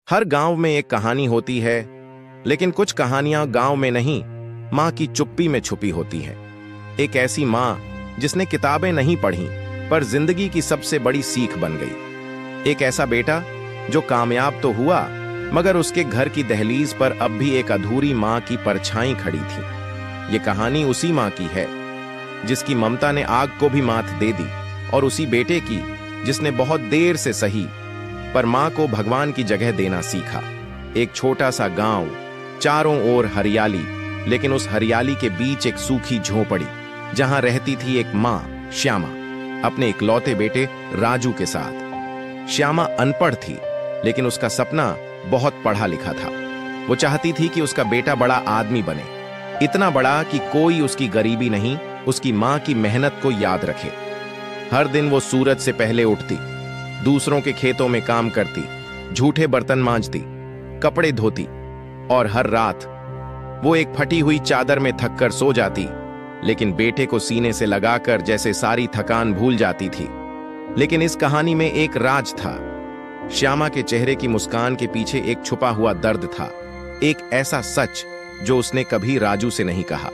हर गांव में एक कहानी होती है, लेकिन कुछ कहानियां गांव में नहीं, मां की चुप्पी में छुपी होती हैं। एक ऐसी मां जिसने किताबें नहीं पढ़ी पर जिंदगी की सबसे बड़ी सीख बन गई। एक ऐसा बेटा जो कामयाब तो हुआ, मगर उसके घर की दहलीज पर अब भी एक अधूरी मां की परछाई खड़ी थी। ये कहानी उसी मां की है जिसकी ममता ने आग को भी मात दे दी, और उसी बेटे की जिसने बहुत देर से सही पर मां को भगवान की जगह देना सीखा। एक छोटा सा गांव, चारों ओर हरियाली, लेकिन उस हरियाली के बीच एक सूखी झोपड़ी जहां रहती थी एक मां, श्यामा, अपने इकलौते बेटे राजू के साथ। श्यामा अनपढ़ थी, लेकिन उसका सपना बहुत पढ़ा लिखा था। वो चाहती थी कि उसका बेटा बड़ा आदमी बने, इतना बड़ा कि कोई उसकी गरीबी नहीं, उसकी मां की मेहनत को याद रखे। हर दिन वो सूरज से पहले उठती, दूसरों के खेतों में काम करती, झूठे बर्तन मांजती, कपड़े धोती, और हर रात वो एक फटी हुई चादर में थककर सो जाती, लेकिन बेटे को सीने से लगाकर जैसे सारी थकान भूल जाती थी। लेकिन इस कहानी में एक राज था। श्यामा के चेहरे की मुस्कान के पीछे एक छुपा हुआ दर्द था, एक ऐसा सच जो उसने कभी राजू से नहीं कहा।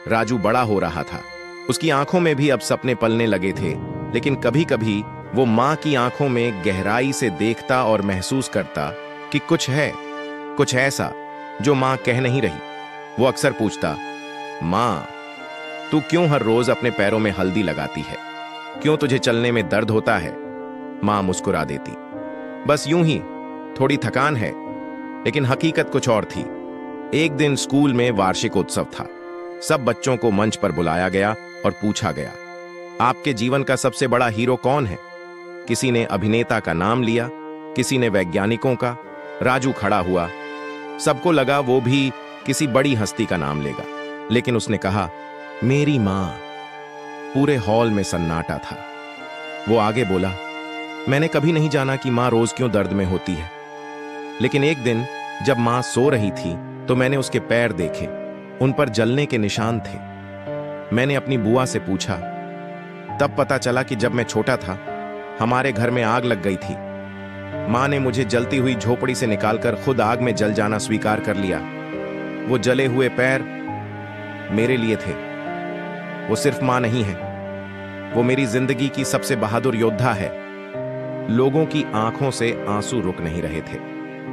राजू बड़ा हो रहा था, उसकी आंखों में भी अब सपने पलने लगे थे, लेकिन कभी कभी वो मां की आंखों में गहराई से देखता और महसूस करता कि कुछ है, कुछ ऐसा जो मां कह नहीं रही। वो अक्सर पूछता, मां, तू क्यों हर रोज अपने पैरों में हल्दी लगाती है? क्यों तुझे चलने में दर्द होता है? मां मुस्कुरा देती, बस यूं ही, थोड़ी थकान है। लेकिन हकीकत कुछ और थी। एक दिन स्कूल में वार्षिक उत्सव था। सब बच्चों को मंच पर बुलाया गया और पूछा गया, आपके जीवन का सबसे बड़ा हीरो कौन है? किसी ने अभिनेता का नाम लिया, किसी ने वैज्ञानिकों का। राजू खड़ा हुआ, सबको लगा वो भी किसी बड़ी हस्ती का नाम लेगा, लेकिन उसने कहा, मेरी मां। पूरे हॉल में सन्नाटा था। वो आगे बोला, मैंने कभी नहीं जाना कि मां रोज क्यों दर्द में होती है, लेकिन एक दिन जब मां सो रही थी तो मैंने उसके पैर देखे, उन पर जलने के निशान थे। मैंने अपनी बुआ से पूछा, तब पता चला कि जब मैं छोटा था हमारे घर में आग लग गई थी। मां ने मुझे जलती हुई झोपड़ी से निकालकर खुद आग में जल जाना स्वीकार कर लिया। वो जले हुए पैर मेरे लिए थे। वो सिर्फ मां नहीं है, वो मेरी जिंदगी की सबसे बहादुर योद्धा है। लोगों की आंखों से आंसू रुक नहीं रहे थे,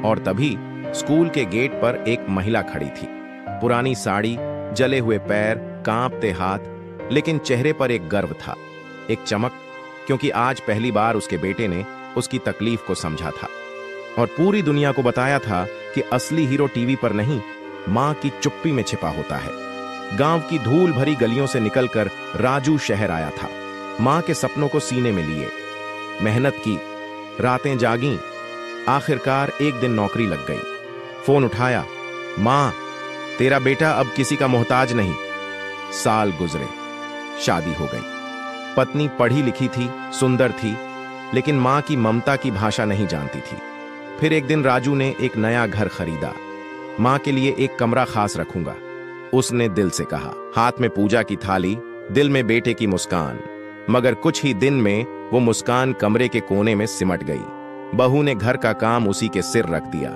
और तभी स्कूल के गेट पर एक महिला खड़ी थी। पुरानी साड़ी, जले हुए पैर, कांपते हाथ, लेकिन चेहरे पर एक गर्व था, एक चमक, क्योंकि आज पहली बार उसके बेटे ने उसकी तकलीफ को समझा था और पूरी दुनिया को बताया था कि असली हीरो टीवी पर नहीं, मां की चुप्पी में छिपा होता है। गांव की धूल भरी गलियों से निकलकर राजू शहर आया था, मां के सपनों को सीने में लिए। मेहनत की, रातें जागी, आखिरकार एक दिन नौकरी लग गई। फोन उठाया, मां, तेरा बेटा अब किसी का मोहताज नहीं। साल गुजरे, शादी हो गई। पत्नी पढ़ी लिखी थी, सुंदर थी, लेकिन मां की ममता की भाषा नहीं जानती थी। फिर एक दिन राजू ने एक नया घर खरीदा। मां के लिए एक कमरा खास रखूंगा, उसने दिल से कहा। हाथ में पूजा की थाली, दिल में बेटे की मुस्कान। मगर कुछ ही दिन में वो मुस्कान कमरे के कोने में सिमट गई। बहू ने घर का काम उसी के सिर रख दिया।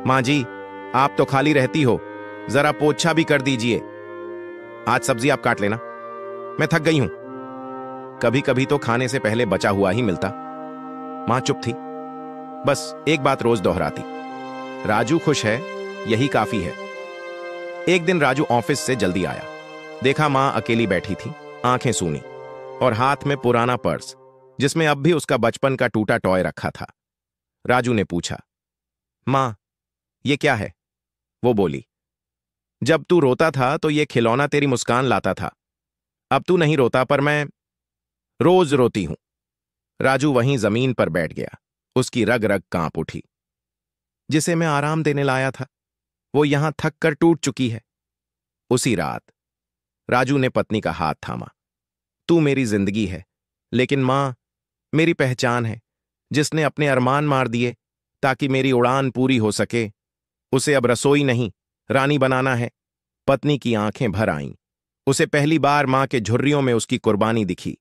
मां जी, आप तो खाली रहती हो, जरा पोछा भी कर दीजिए। आज सब्जी आप काट लेना, मैं थक गई हूं। कभी कभी तो खाने से पहले बचा हुआ ही मिलता। मां चुप थी, बस एक बात रोज दोहराती, राजू खुश है, यही काफी है। एक दिन राजू ऑफिस से जल्दी आया। देखा मां अकेली बैठी थी, आंखें सूनी, और हाथ में पुराना पर्स जिसमें अब भी उसका बचपन का टूटा टॉय रखा था। राजू ने पूछा, मां, ये क्या है? वो बोली, जब तू रोता था तो ये खिलौना तेरी मुस्कान लाता था। अब तू नहीं रोता, पर मैं रोज रोती हूं। राजू वहीं जमीन पर बैठ गया, उसकी रग रग कांप उठी। जिसे मैं आराम देने लाया था, वो यहां थक कर टूट चुकी है। उसी रात राजू ने पत्नी का हाथ थामा। तू मेरी जिंदगी है, लेकिन मां मेरी पहचान है, जिसने अपने अरमान मार दिए ताकि मेरी उड़ान पूरी हो सके। उसे अब रसोई नहीं, रानी बनाना है। पत्नी की आंखें भर आईं। उसे पहली बार मां के झुर्रियों में उसकी कुर्बानी दिखी।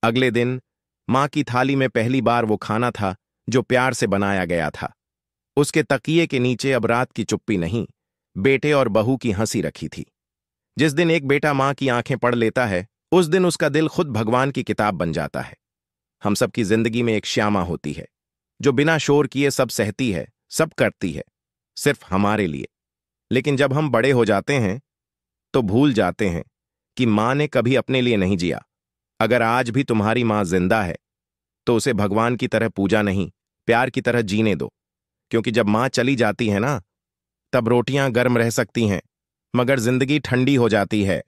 अगले दिन मां की थाली में पहली बार वो खाना था जो प्यार से बनाया गया था। उसके तकिए के नीचे अब रात की चुप्पी नहीं, बेटे और बहू की हंसी रखी थी। जिस दिन एक बेटा मां की आंखें पढ़ लेता है, उस दिन उसका दिल खुद भगवान की किताब बन जाता है। हम सबकी जिंदगी में एक श्यामा होती है, जो बिना शोर किए सब सहती है, सब करती है, सिर्फ हमारे लिए। लेकिन जब हम बड़े हो जाते हैं तो भूल जाते हैं कि मां ने कभी अपने लिए नहीं जिया। अगर आज भी तुम्हारी मां जिंदा है तो उसे भगवान की तरह पूजा नहीं, प्यार की तरह जीने दो। क्योंकि जब मां चली जाती है ना, तब रोटियां गर्म रह सकती हैं, मगर जिंदगी ठंडी हो जाती है।